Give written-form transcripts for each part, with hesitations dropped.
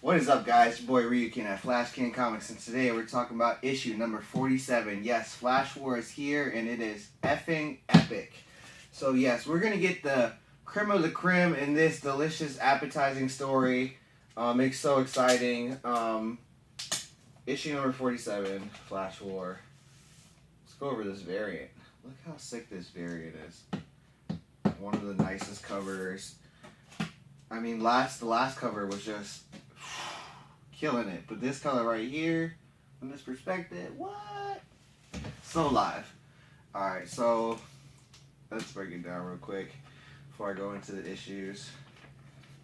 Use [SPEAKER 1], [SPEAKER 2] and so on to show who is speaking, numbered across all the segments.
[SPEAKER 1] What is up, guys? Your boy Ryukin at Flash King Comics, and today we're talking about issue number 47. Yes, Flash War is here, and it is effing epic. So yes, we're gonna get the creme of the creme in this delicious, appetizing story. It's so exciting. Issue number 47, Flash War. Let's go over this variant. Look how sick this variant is. One of the nicest covers. I mean, the last cover was just killing it, but this color right here, from this perspective, what? So live. All right, so let's break it down real quick before I go into the issues.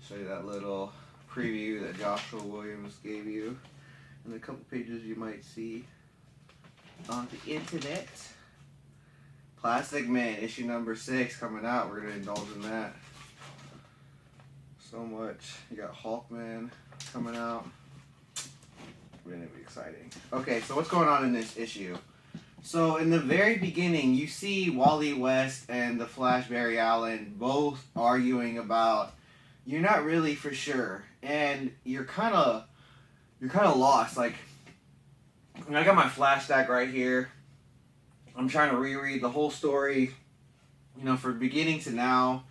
[SPEAKER 1] Show you that little preview that Joshua Williams gave you, and a couple pages you might see on the internet. Plastic Man, issue number 6 coming out. We're gonna indulge in that. So much. You got Hawkman coming out. Really exciting. Okay, so what's going on in this issue? So in the very beginning, you see Wally West and the Flash Barry Allen both arguing about you're not really for sure, and you're kind of lost. Like, I got my Flash stack right here. I'm trying to reread the whole story, you know, from beginning to now,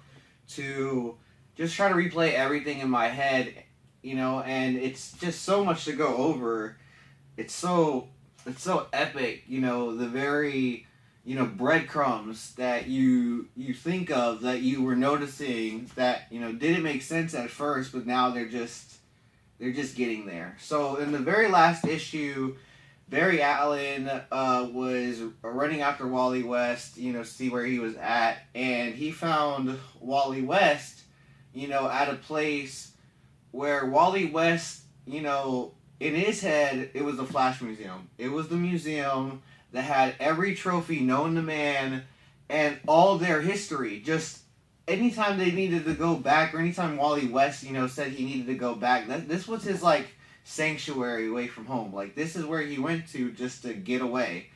[SPEAKER 1] to just try to replay everything in my head, you know, and it's just so much to go over. It's so epic, you know, the very, you know, breadcrumbs that you think of that you were noticing that, you know, didn't make sense at first, but now they're just getting there. So in the very last issue, Barry Allen was running after Wally West, you know, see where he was at, and he found Wally West, you know, at a place where Wally West, you know, in his head, it was the Flash Museum. It was the museum that had every trophy known to man and all their history. Just anytime they needed to go back, or anytime Wally West, you know, said he needed to go back, this was his, like, sanctuary away from home. Like, this is where he went to just to get away.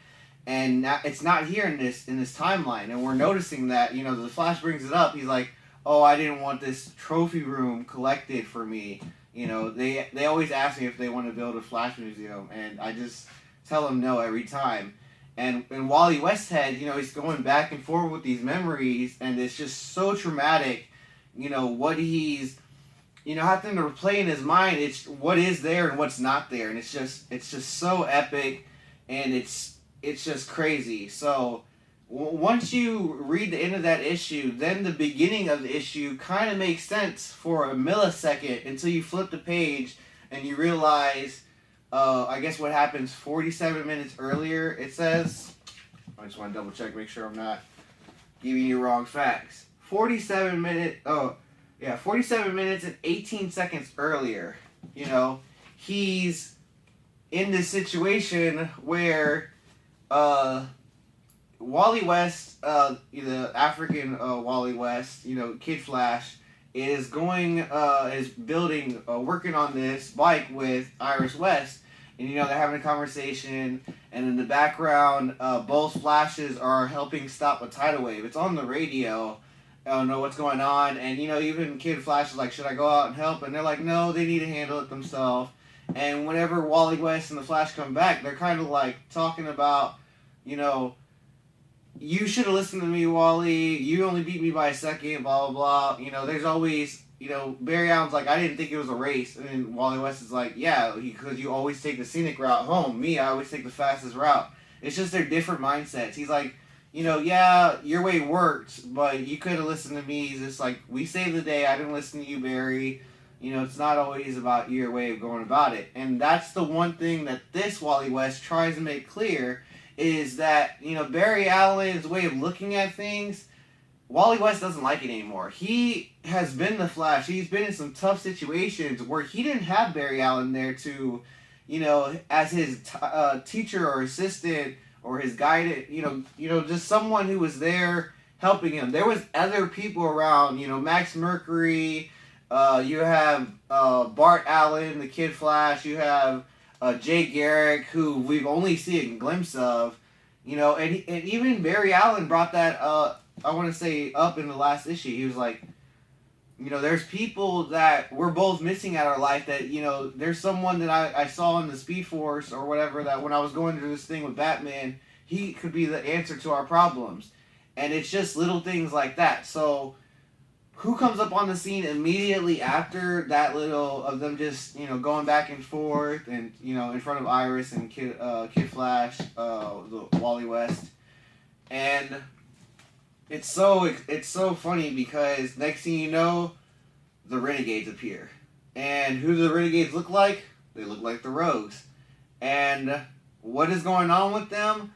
[SPEAKER 1] And now it's not here in this timeline. And we're noticing that, you know, the Flash brings it up. He's like, oh, I didn't want this trophy room collected for me. You know, they always ask me if they want to build a Flash museum, and I just tell them no every time. And in Wally West's head, you know, he's going back and forth with these memories, and it's just so traumatic, you know, what he's, you know, having to replay in his mind. It's what is there and what's not there, and it's just so epic, and it's just crazy. So once you read the end of that issue, then the beginning of the issue kind of makes sense for a millisecond until you flip the page and you realize, I guess what happens 47 minutes earlier, it says, I just want to double check, make sure I'm not giving you wrong facts. 47 minutes and 18 seconds earlier, you know, he's in this situation where, Wally West, the African Wally West, you know, Kid Flash, is building, working on this bike with Iris West, and, you know, they're having a conversation, and in the background, both Flashes are helping stop a tidal wave. It's on the radio. I don't know what's going on, and, you know, even Kid Flash is like, should I go out and help? And they're like, no, they need to handle it themselves. And whenever Wally West and the Flash come back, they're kind of like talking about, you know, you should have listened to me, Wally. You only beat me by a second, blah, blah, blah. You know, there's always, you know, Barry Allen's like, I didn't think it was a race. And then Wally West is like, yeah, because you always take the scenic route home. Me, I always take the fastest route. It's just their different mindsets. He's like, you know, yeah, your way worked, but you could have listened to me. He's just like, we saved the day. I didn't listen to you, Barry. You know, it's not always about your way of going about it. And that's the one thing that this Wally West tries to make clear, is that, you know, Barry Allen's way of looking at things, Wally West doesn't like it anymore. He has been the Flash. He's been in some tough situations where he didn't have Barry Allen there to, you know, as his teacher or assistant or his guide, you know, just someone who was there helping him. There was other people around, you know, Max Mercury, you have Bart Allen, the Kid Flash, you have Jay Garrick, who we've only seen a glimpse of, you know, and even Barry Allen brought that, I want to say, up in the last issue. He was like, there's people that we're both missing at our life that, there's someone that I saw in the Speed Force or whatever that when I was going through this thing with Batman, he could be the answer to our problems. And it's just little things like that. So who comes up on the scene immediately after that little of them just, going back and forth and, in front of Iris and Kid Flash, the Wally West. And it's so funny because next thing you know, the Renegades appear. And who do the Renegades look like? They look like the Rogues. And what is going on with them?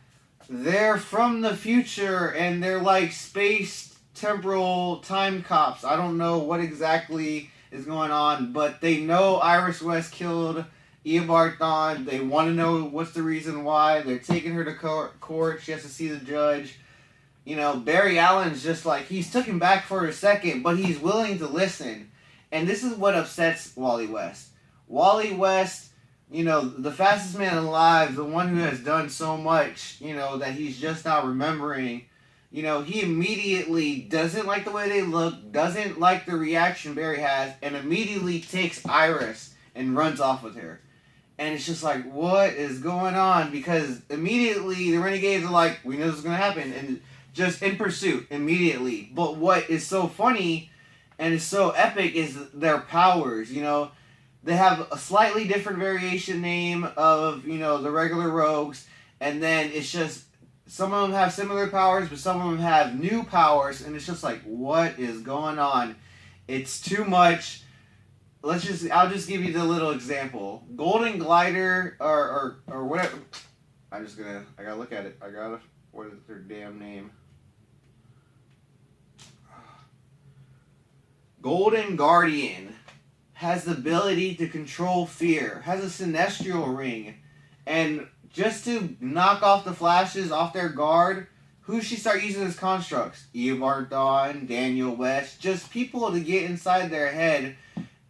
[SPEAKER 1] They're from the future and they're like space temporal time cops. I don't know what exactly is going on, but they know Iris West killed Eobard Thawne. They want to know what's the reason why. They're taking her to court. She has to see the judge. Barry Allen's just like, he's took him back for a second, but he's willing to listen. And this is what upsets Wally West. Wally West, the fastest man alive, the one who has done so much, that he's just not remembering. He immediately doesn't like the way they look, doesn't like the reaction Barry has, and immediately takes Iris and runs off with her. And it's just like, what is going on? Because immediately the Renegades are like, we know this is going to happen. And just in pursuit, immediately. But what is so funny and is so epic is their powers, They have a slightly different variation name of, the regular rogues. And then it's just, some of them have similar powers, but some of them have new powers. And it's just like, what is going on? It's too much. I'll just give you the little example. Golden Glider, or whatever. I gotta look at it. What is their damn name? Golden Guardian has the ability to control fear, has a celestial ring, and just to knock off the Flashes off their guard, who should start using as constructs? Eobard Thawne, Daniel West, just people to get inside their head.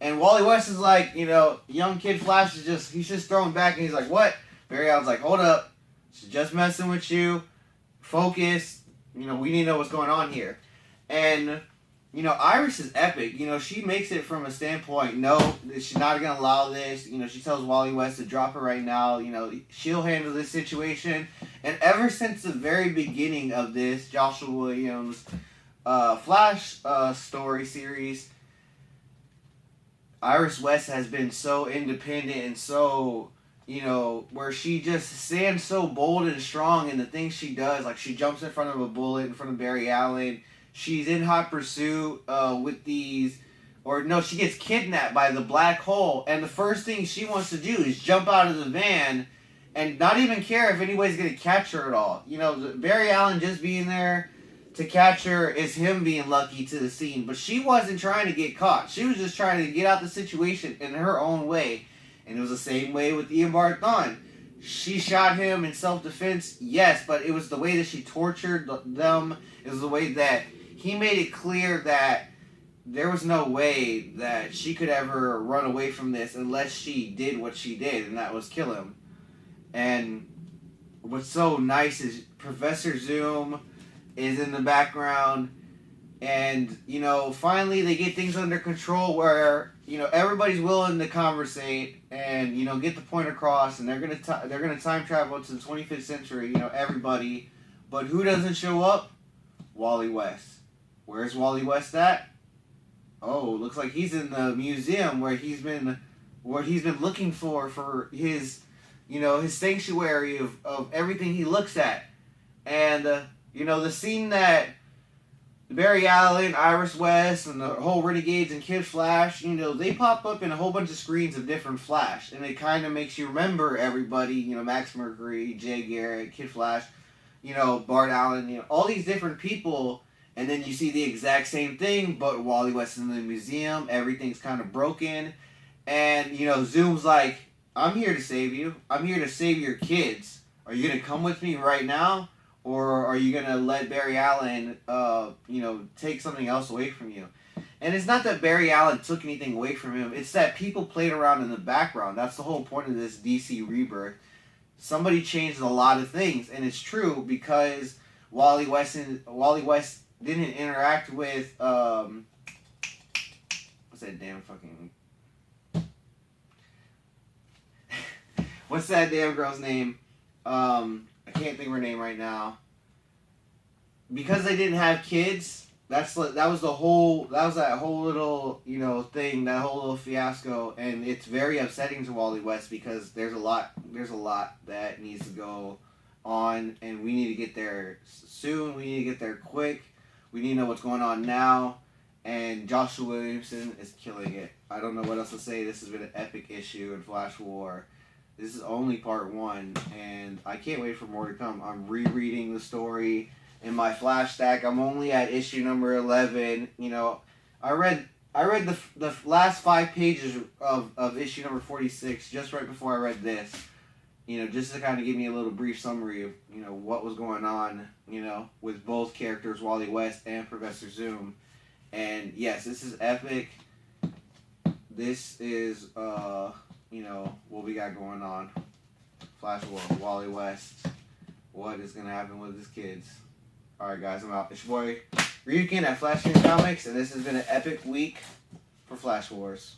[SPEAKER 1] And Wally West is like, young Kid Flash he's just throwing back and he's like, what? Barry Allen's like, hold up, she's just messing with you, focus, we need to know what's going on here. And Iris is epic. She makes it from a standpoint, no, she's not going to allow this. She tells Wally West to drop her right now. She'll handle this situation. And ever since the very beginning of this Joshua Williams Flash story series, Iris West has been so independent and so, where she just stands so bold and strong in the things she does. Like, she jumps in front of a bullet in front of Barry Allen. She's in hot pursuit with these, she gets kidnapped by the black hole, and the first thing she wants to do is jump out of the van and not even care if anybody's going to catch her at all. Barry Allen just being there to catch her is him being lucky to the scene, but she wasn't trying to get caught. She was just trying to get out the situation in her own way, and it was the same way with Eobard Thawne. She shot him in self-defense, yes, but it was the way that she tortured them. It was the way that he made it clear that there was no way that she could ever run away from this unless she did what she did, and that was kill him. And what's so nice is Professor Zoom is in the background, and, finally they get things under control where, everybody's willing to conversate and, get the point across, and they're gonna time travel to the 25th century, everybody. But who doesn't show up? Wally West. Where's Wally West at? Oh, looks like he's in the museum where he's been looking for his, his sanctuary of everything he looks at. And, the scene that Barry Allen, Iris West, and the whole Renegades and Kid Flash, they pop up in a whole bunch of screens of different Flash. And it kind of makes you remember everybody, Max Mercury, Jay Garrick, Kid Flash, Bart Allen, all these different people. And then you see the exact same thing, but Wally West is in the museum. Everything's kind of broken. And, Zoom's like, I'm here to save you. I'm here to save your kids. Are you going to come with me right now? Or are you going to let Barry Allen, take something else away from you? And it's not that Barry Allen took anything away from him. It's that people played around in the background. That's the whole point of this DC Rebirth. Somebody changed a lot of things. And it's true because Wally West didn't interact with What's that damn fucking... What's that damn girl's name? I can't think of her name right now. Because they didn't have kids, that was that whole little, you know, thing, that whole little fiasco, and it's very upsetting to Wally West because there's a lot that needs to go on, and we need to get there soon. We need to get there quick. We need to know what's going on now, and Joshua Williamson is killing it. I don't know what else to say. This has been an epic issue in Flash War. This is only part 1, and I can't wait for more to come. I'm rereading the story in my Flash stack. I'm only at issue number 11. You know, I read the last 5 pages of issue number 46 just right before I read this. You know, just to kind of give me a little brief summary of, you know, what was going on, you know, with both characters, Wally West and Professor Zoom. And yes, this is epic. This is, you know, what we got going on. Flash War, Wally West. What is going to happen with his kids? Alright guys, I'm out. It's your boy Ryukin at Flash Comics, and this has been an epic week for Flash Wars.